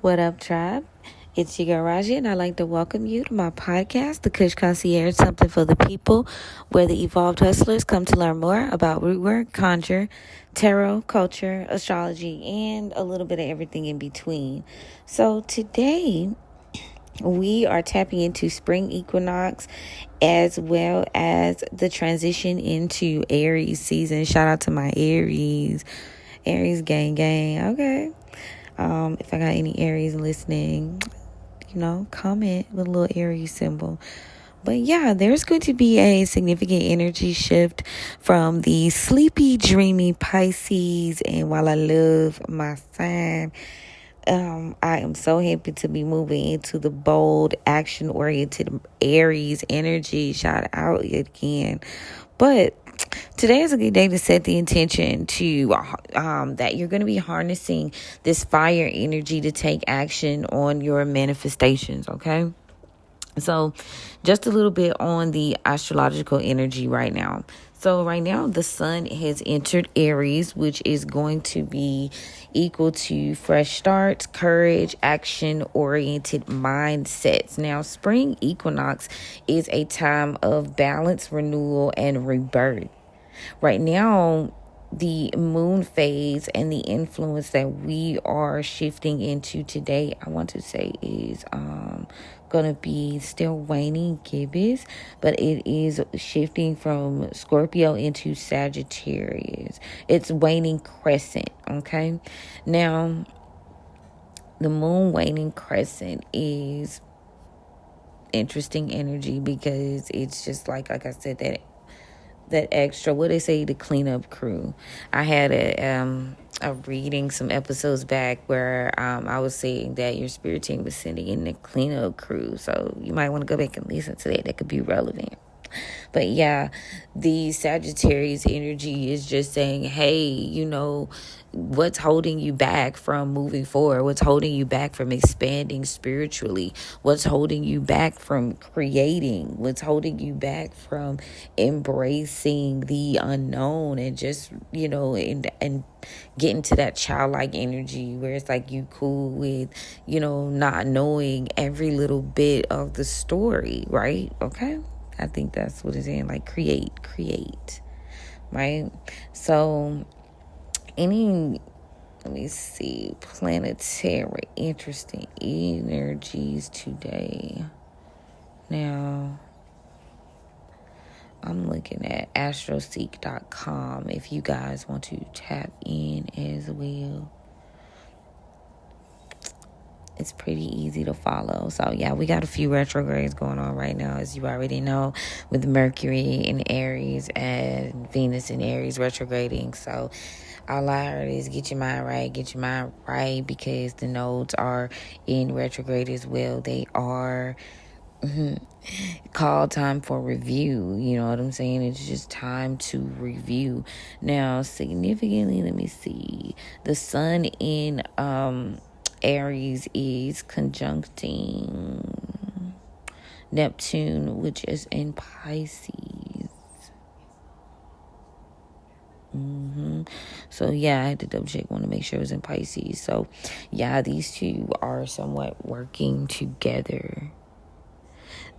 What up, tribe? It's your girl Raji, and I'd like to welcome you to my podcast, The Kush Concierge, something for the people, where the evolved hustlers come to learn more about root work, conjure, tarot, culture, astrology, and a little bit of everything in between. So today, we are tapping into spring equinox as well as the transition into Aries season. Shout out to my Aries gang. Okay. If I got any Aries listening, comment with a little Aries symbol. But yeah, there's going to be a significant energy shift from the sleepy, dreamy Pisces. And while I love my sign, I am so happy to be moving into the bold, action-oriented Aries energy. Shout out again. But today is a good day to set the intention to that you're going to be harnessing this fire energy to take action on your manifestations, okay? So just a little bit on the astrological energy right now. So right now the sun has entered Aries, which is going to be equal to fresh starts, courage, action-oriented mindsets. Now, spring equinox is a time of balance, renewal, and rebirth. Right now, the moon phase and the influence that we are shifting into today, I want to say is going to be still waning gibbous, but it is shifting from Scorpio into Sagittarius. It's waning crescent, okay? Now, the moon waning crescent is interesting energy because it's just like I said, that extra, what they say, the cleanup crew. I had a reading some episodes back where I was saying that your spirit team was sending in the cleanup crew, so you might want to go back and listen to that could be relevant. But yeah, the Sagittarius energy is just saying, hey, what's holding you back from moving forward? What's holding you back from expanding spiritually? What's holding you back from creating? What's holding you back from embracing the unknown and just, and getting to that childlike energy where it's like you cool with, not knowing every little bit of the story, right? Okay. I think that's what it's in, like create, right? So let me see, planetary interesting energies today. Now, I'm looking at astroseek.com if you guys want to tap in as well. It's pretty easy to follow. So yeah, we got a few retrogrades going on right now, as you already know, with Mercury in Aries and Venus in Aries retrograding. So all I heard is get your mind right, because the nodes are in retrograde as well. They are call time for review. You know what I'm saying? It's just time to review. Now, significantly, let me see. The sun in Aries is conjuncting Neptune, which is in Pisces. So yeah, I had to double check, want to make sure it was in Pisces. So yeah, these two are somewhat working together.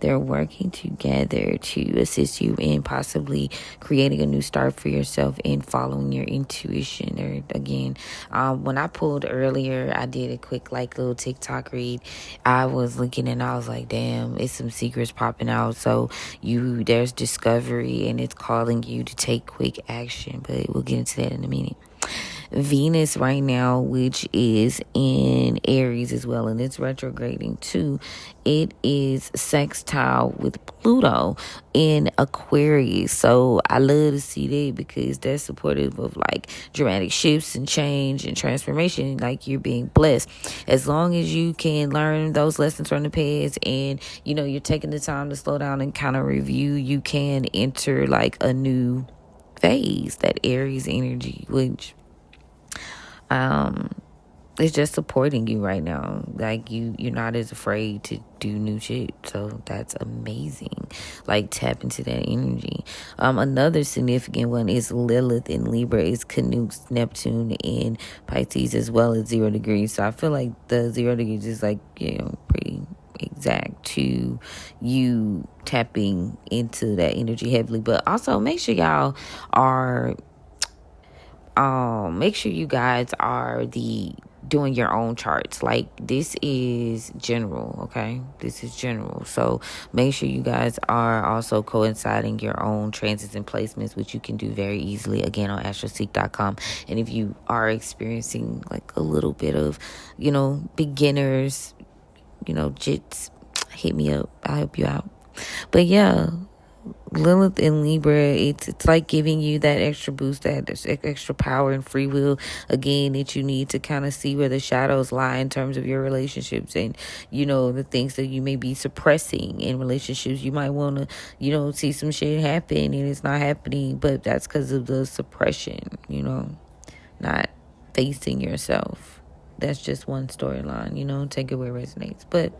They're working together to assist you in possibly creating a new start for yourself and following your intuition. Or again, when I pulled earlier, I did a quick little TikTok read. I was looking and I was like, damn, it's some secrets popping out. So there's discovery and it's calling you to take quick action. But we'll get into that in a minute. Venus right now, which is in Aries as well, and it's retrograding too. It is sextile with Pluto in Aquarius. So I love to see that because that's supportive of dramatic shifts and change and transformation. Like you're being blessed. As long as you can learn those lessons from the past and, you're taking the time to slow down and kind of review, you can enter a new phase, that Aries energy, which it's just supporting you right now. Like you're not as afraid to do new shit. So that's amazing. Like tap into that energy. Another significant one is Lilith in Libra. Is Canucks, Neptune in Pisces, as well as 0 degrees. So I feel like the 0 degrees is like, pretty exact to you tapping into that energy heavily. But also make sure y'all are make sure you guys are doing your own charts. Like, this is general, okay? This is general. So make sure you guys are also coinciding your own transits and placements, which you can do very easily, again, on astroseek.com. And if you are experiencing like a little bit of, beginners, jits, hit me up. I'll help you out. But yeah, Lilith in Libra, it's like giving you that extra boost, that extra power and free will, again, that you need to kind of see where the shadows lie in terms of your relationships and, the things that you may be suppressing in relationships. You might want to, see some shit happen and it's not happening, but that's because of the suppression, not facing yourself. That's just one storyline, take it where it resonates. But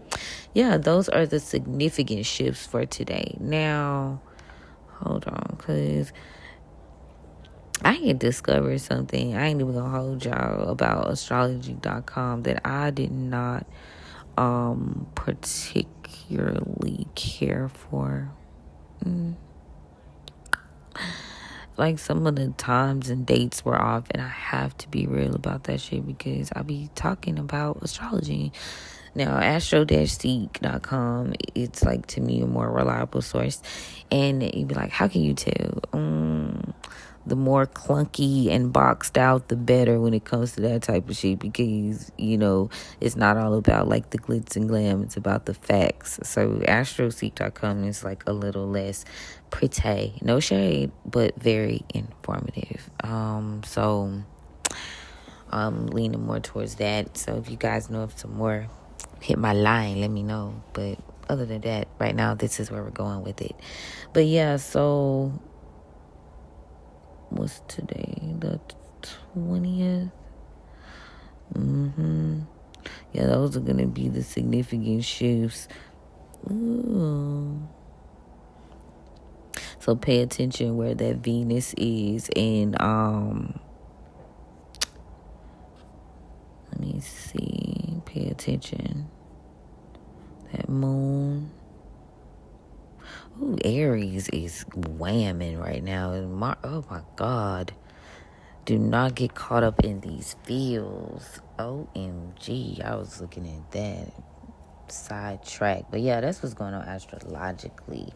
yeah, those are the significant shifts for today. Now, hold on, because I had discovered something. I ain't even gonna hold y'all about astrology.com that I did not particularly care for. Like, some of the times and dates were off, and I have to be real about that shit because I be talking about astrology. Now, astro-seek.com, it's like, to me, a more reliable source. And you'd be like, how can you tell? The more clunky and boxed out, the better when it comes to that type of shit, because, it's not all about like the glitz and glam. It's about the facts. So astroseek.com is like a little less pretty. No shade, but very informative. So I'm leaning more towards that. So if you guys know of some more, hit my line, let me know. But other than that, right now, this is where we're going with it. But yeah, so what's today? The 20th? Yeah, those are going to be the significant shifts. Ooh. So pay attention where that Venus is. And let me see. Pay attention. That moon. Ooh, Aries is whamming right now. Oh my God. Do not get caught up in these feels. OMG. I was looking at that. Sidetrack. But yeah, that's what's going on astrologically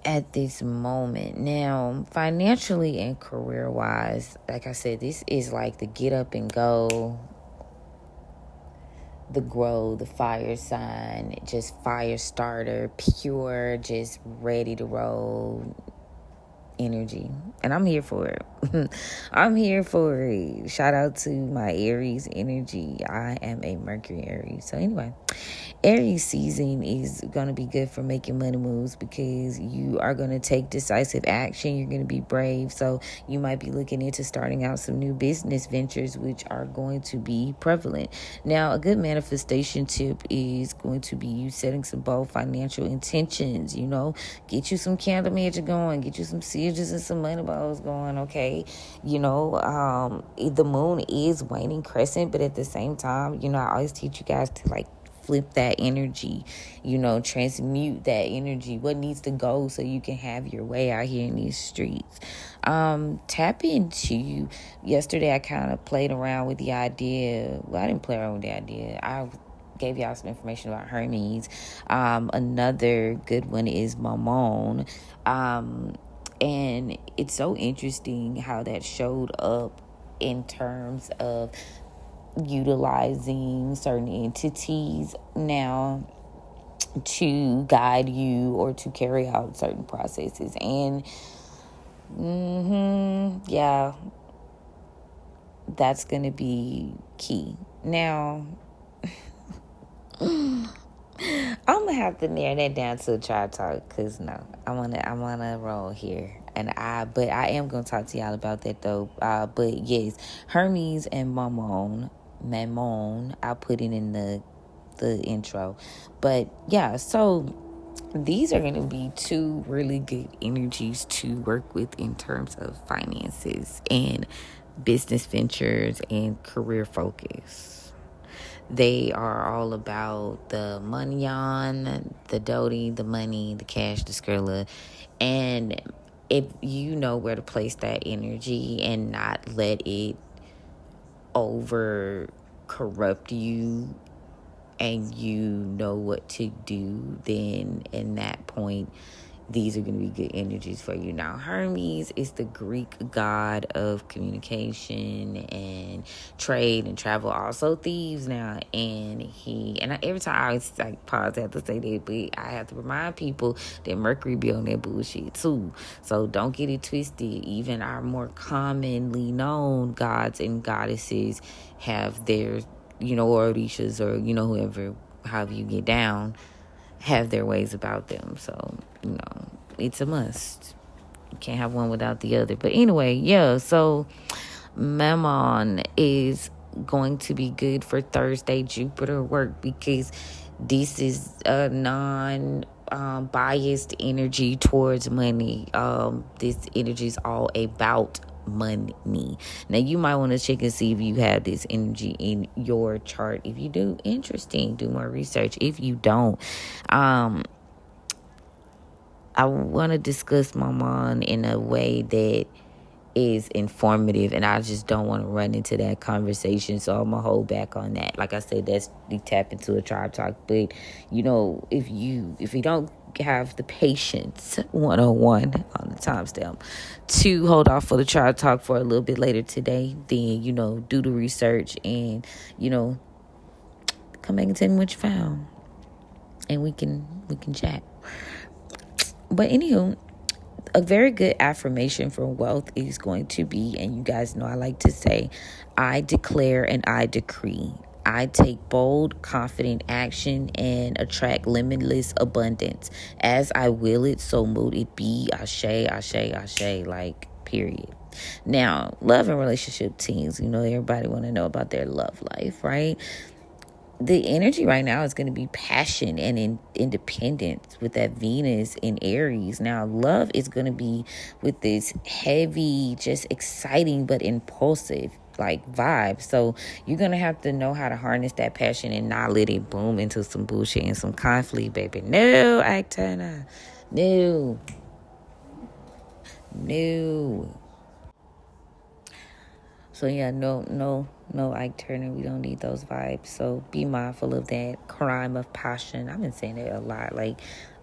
at this moment. Now, financially and career-wise, like I said, this is like the get up and go, the grow, the fire sign, just fire starter, pure, just ready to roll energy. And I'm here for it. I'm here for it. Shout out to my Aries energy. I am a Mercury Aries. So anyway, Aries season is going to be good for making money moves because you are going to take decisive action. You're going to be brave. So you might be looking into starting out some new business ventures, which are going to be prevalent. Now, a good manifestation tip is going to be you setting some bold financial intentions. Get you some candle magic going, get you some sigils and some money balls going, okay? The moon is waning crescent, but at the same time, I always teach you guys to like flip that energy, transmute that energy, what needs to go so you can have your way out here in these streets. Tap into, yesterday I kind of played around with the idea. Well, I didn't play around with the idea. I gave y'all some information about Hermes. Another good one is Mammon. And it's so interesting how that showed up in terms of utilizing certain entities now to guide you or to carry out certain processes. And yeah, that's gonna be key. Now I'm gonna have to narrow that down to a chart talk, because no, I wanna roll here. But I am going to talk to y'all about that though. But yes, Hermes and Mammon, I'll put it in the intro. But yeah, so these are going to be two really good energies to work with in terms of finances and business ventures and career focus. They are all about the money on, the doti, the money, the cash, the skrilla. And if you know where to place that energy and not let it over corrupt you, and you know what to do, then in that point, these are going to be good energies for you. Now, Hermes is the Greek god of communication and trade and travel, also thieves now. And every time I always pause, I have to say that, but I have to remind people that Mercury be on that bullshit too. So don't get it twisted. Even our more commonly known gods and goddesses have their, or Orishas, or, whoever, however you get down, have their ways about them. So, it's a must. You can't have one without the other. But anyway, yeah, so Mammon is going to be good for Thursday Jupiter work, because this is a non-biased energy towards money. This energy is all about money. Now, you might want to check and see if you have this energy in your chart. If you do, interesting, do more research. If you don't, I want to discuss Mammon in a way that is informative, and I just don't want to run into that conversation, so I'm gonna hold back on that. Like I said, that's the tap into a tribe talk. But if you don't have the patience 101 on the timestamp to hold off for the tribe talk for a little bit later today, then do the research and come back and tell me what you found, and we can chat. But anywho, a very good affirmation for wealth is going to be, and you guys know I like to say, I declare and I decree. I take bold, confident action and attract limitless abundance. As I will it, so mote it be. Ashe, ashe, ashe, like, period. Now, love and relationship teams, everybody want to know about their love life, right? The energy right now is going to be passion and independence with that Venus in Aries. Now, love is going to be with this heavy, just exciting but impulsive vibe. So you're going to have to know how to harness that passion and not let it boom into some bullshit and some conflict, baby. No, Actana. No. So yeah, no, Ike Turner. We don't need those vibes. So be mindful of that crime of passion. I've been saying it a lot.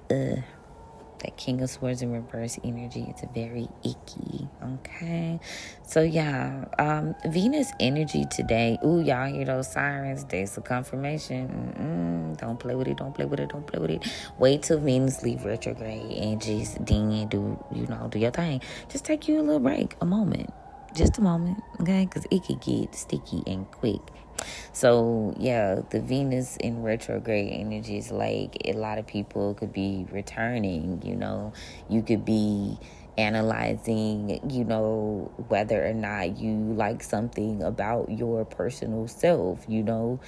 That King of Swords in reverse energy. It's very icky. Okay. So yeah, Venus energy today. Ooh, y'all hear those sirens? There's a confirmation. Don't play with it. Don't play with it. Don't play with it. Wait till Venus leave retrograde and just do your thing. Just take you a little break, a moment. Just a moment, okay? Because it could get sticky and quick. So, yeah, the Venus in retrograde energy is a lot of people could be returning, You could be analyzing, whether or not you like something about your personal self, You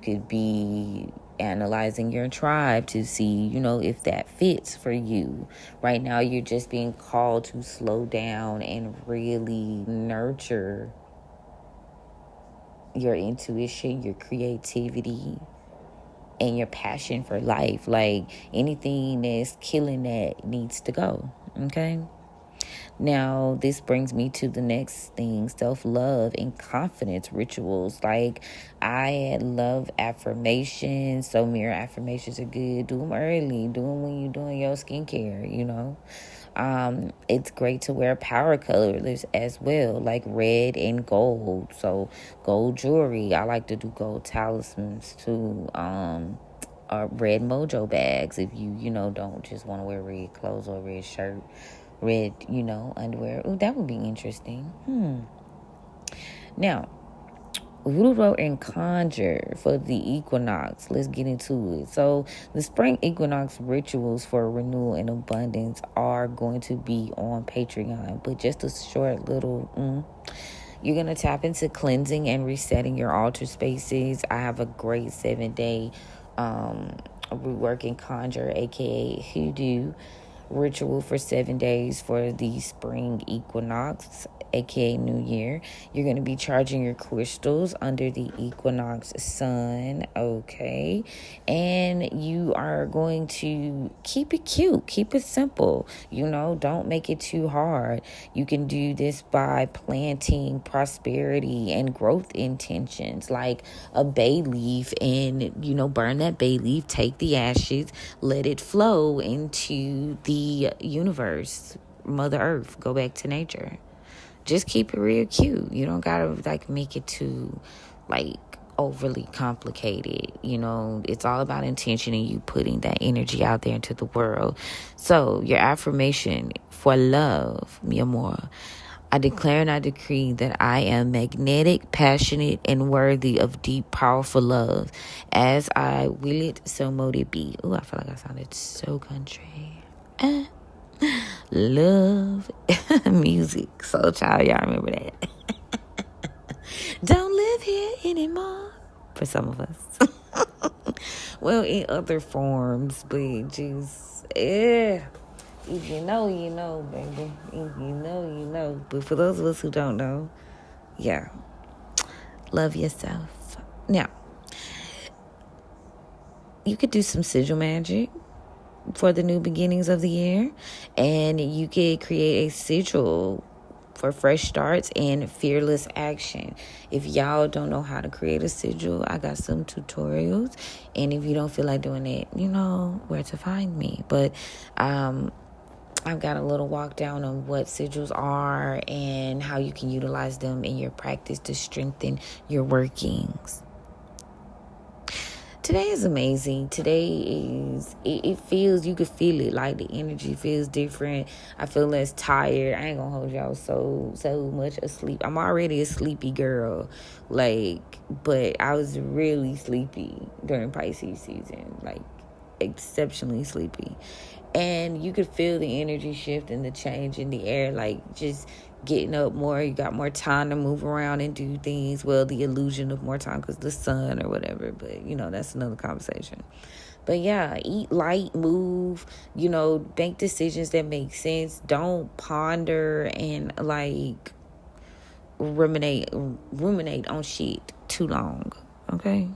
could be analyzing your tribe to see, if that fits for you. Right now, you're just being called to slow down and really nurture your intuition, your creativity, and your passion for life. Anything that's killing that needs to go. Okay. Now, this brings me to the next thing, self-love and confidence rituals. I love affirmations, so mirror affirmations are good. Do them early. Do them when you're doing your skincare, It's great to wear power colors as well, like red and gold. So gold jewelry. I like to do gold talismans too. Or red mojo bags if you don't just want to wear red clothes or red shirt. Red, underwear. Ooh, that would be interesting. Now, Voodoo wrote and conjure for the equinox. Let's get into it. So the spring equinox rituals for renewal and abundance are going to be on Patreon, but just a short little you're going to tap into cleansing and resetting your altar spaces. I have a great 7-day rework and conjure, aka hoodoo ritual for 7 days for the spring equinox, aka New Year. You're going to be charging your crystals under the equinox sun, okay? And you are going to keep it cute, keep it simple, don't make it too hard. You can do this by planting prosperity and growth intentions, like a bay leaf, and burn that bay leaf, take the ashes, let it flow into the universe, Mother Earth, go back to nature. Just keep it real cute. You don't gotta make it too overly complicated. It's all about intention and you putting that energy out there into the world. So your affirmation for love, mi amor. I declare and I decree that I am magnetic, passionate, and worthy of deep, powerful love. As I will it, so mote it be. Ooh, I feel like I sounded so country. Love music. So child, y'all remember that. Don't live here anymore. For some of us. Well, in other forms, but just, if you know, you know, baby. If you know, you know. But for those of us who don't know, yeah. Love yourself. Now, you could do some sigil magic for the new beginnings of the year. And you could create a sigil for fresh starts and fearless action. If y'all don't know how to create a sigil, I got some tutorials. And if you don't feel like doing it, you know where to find me. But I've got a little walk down on what sigils are and how you can utilize them in your practice to strengthen your workings. Today is amazing. Today is, it feels, you could feel it, like the energy feels different. I feel less tired. I ain't gonna hold y'all so much asleep. I'm already a sleepy girl, but I was really sleepy during Pisces season, exceptionally sleepy. And you could feel the energy shift and the change in the air, just getting up more. You got more time to move around and do things. Well, the illusion of more time because the sun or whatever. But, that's another conversation. But, yeah, eat light, move, make decisions that make sense. Don't ponder and, ruminate on shit too long, okay?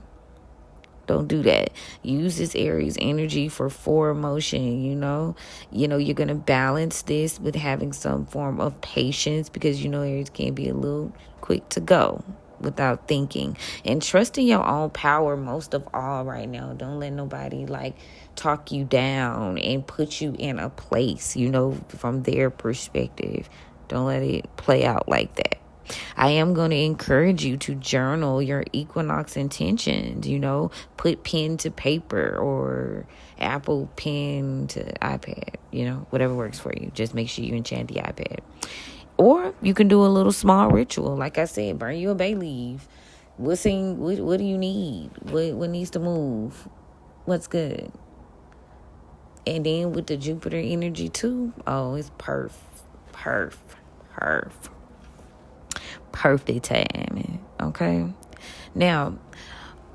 Don't do that. Use this Aries energy for forward motion, you're going to balance this with having some form of patience because, Aries can be a little quick to go without thinking. And trusting your own power most of all right now. Don't let nobody, talk you down and put you in a place, from their perspective. Don't let it play out like that. I am going to encourage you to journal your equinox intentions, put pen to paper or Apple pen to iPad, whatever works for you. Just make sure you enchant the iPad. Or you can do a little small ritual. Like I said, burn you a bay leaf. What do you need? What needs to move? What's good? And then with the Jupiter energy too, it's perfect timing, okay? Now,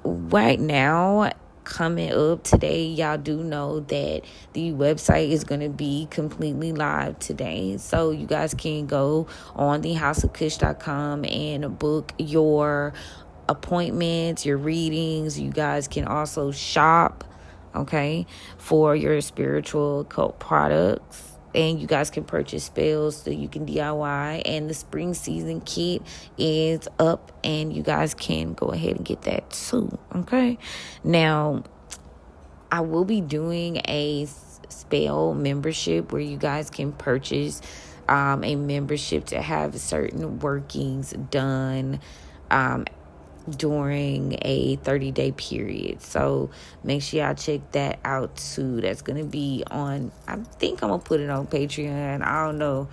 right now, coming up today, y'all do know that the website is going to be completely live today. So you guys can go on thehouseofkush.com and book your appointments, your readings. You guys can also shop, okay, for your spiritual occult products. And you guys can purchase spells so you can DIY. And the spring season kit is up. And you guys can go ahead and get that too. Okay. Now, I will be doing a spell membership where you guys can purchase a membership to have certain workings done during a 30-day period. So make sure y'all check that out too. That's gonna be on, I think I'm gonna put it on Patreon. I don't know.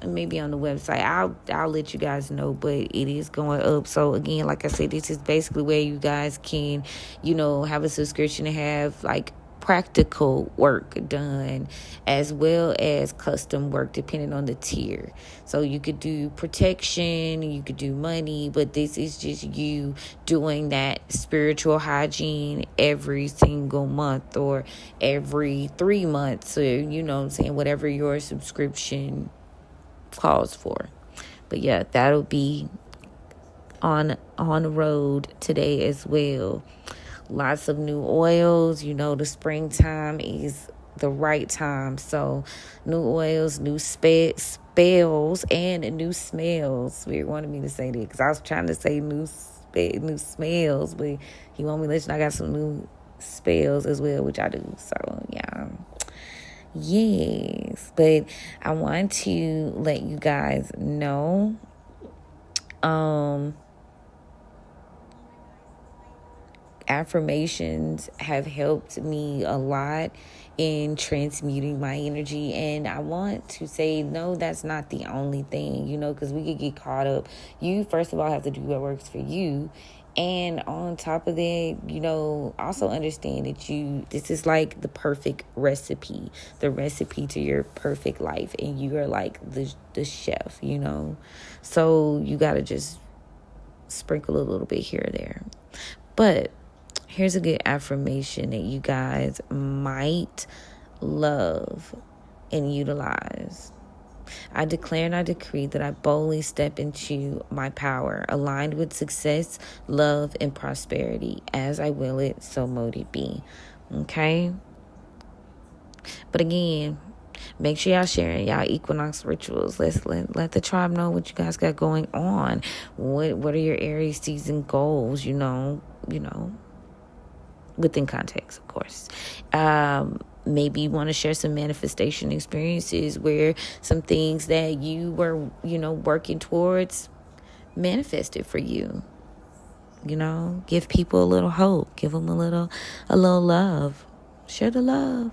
maybe on the website. I'll let you guys know, but it is going up. So again, like I said, this is basically where you guys can, have a subscription to have like practical work done as well as custom work depending on the tier. So you could do protection, you could do money, but this is just you doing that spiritual hygiene every single month or every 3 months, or whatever your subscription calls for. But yeah, that'll be on the road today as well. Lots of new oils. The springtime is the right time. So new oils, new spells, and new smells. Weird wanted me to say that because I was trying to say new smells, but he wanted me to let you know I got some new spells as well, which I do. So yeah. Yes, but I want to let you guys know affirmations have helped me a lot in transmuting my energy. And I want to say, no, that's not the only thing, because we could get caught up. You, first of all, have to do what works for you. And on top of that, also understand that this is like the perfect recipe, the recipe to your perfect life. And you are like the chef, So you got to just sprinkle a little bit here or there. But here's a good affirmation that you guys might love and utilize. I declare and I decree that I boldly step into my power, aligned with success, love, and prosperity. As I will it, so mote it be. Okay? But again, make sure y'all sharing y'all Equinox rituals. Let the tribe know what you guys got going on. What are your Aries season goals, within context, of course. Maybe you want to share some manifestation experiences where some things that you were, working towards manifested for you. Give people a little hope. Give them a little love. Share the love.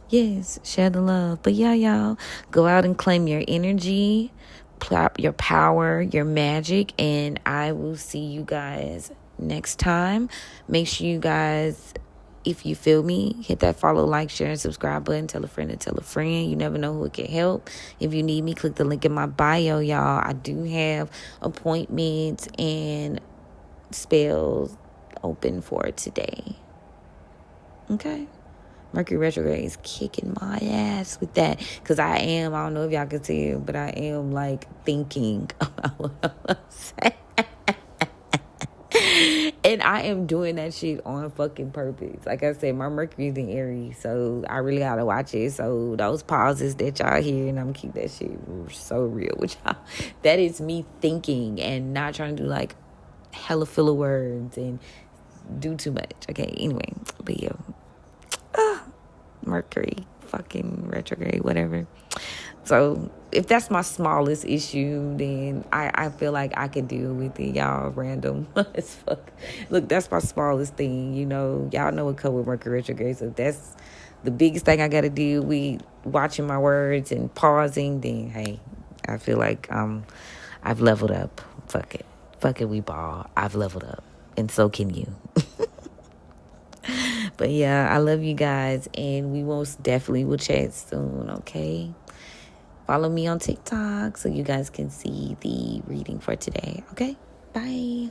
Yes, share the love. But yeah, y'all, go out and claim your energy, your power, your magic, and I will see you guys next time. Make sure you guys, if you feel me, hit that follow, like, share, and subscribe button. Tell a friend to tell a friend. You never know who it can help. If you need me, click the link in my bio, y'all. I do have appointments and spells open for today. Okay? Mercury retrograde is kicking my ass with that. Because I don't know if y'all can tell, but I am like thinking about what I'm saying. And I am doing that shit on fucking purpose. Like I said, my Mercury's in Aries, so I really gotta watch it. So those pauses that y'all hear, and I'm gonna keep that shit so real with y'all. That is me thinking and not trying to do like hella filler words and do too much. Okay, anyway, but yeah. Mercury fucking retrograde, whatever. So if that's my smallest issue, then I feel like I can deal with it. Y'all random as fuck. Look, that's my smallest thing, Y'all know what come with Mercury retrograde. So if that's the biggest thing I got to deal with, watching my words and pausing, then hey, I feel like I've leveled up. Fuck it, we ball. I've leveled up, and so can you. But yeah, I love you guys, and we most definitely will chat soon, okay? Follow me on TikTok so you guys can see the reading for today, okay? Bye.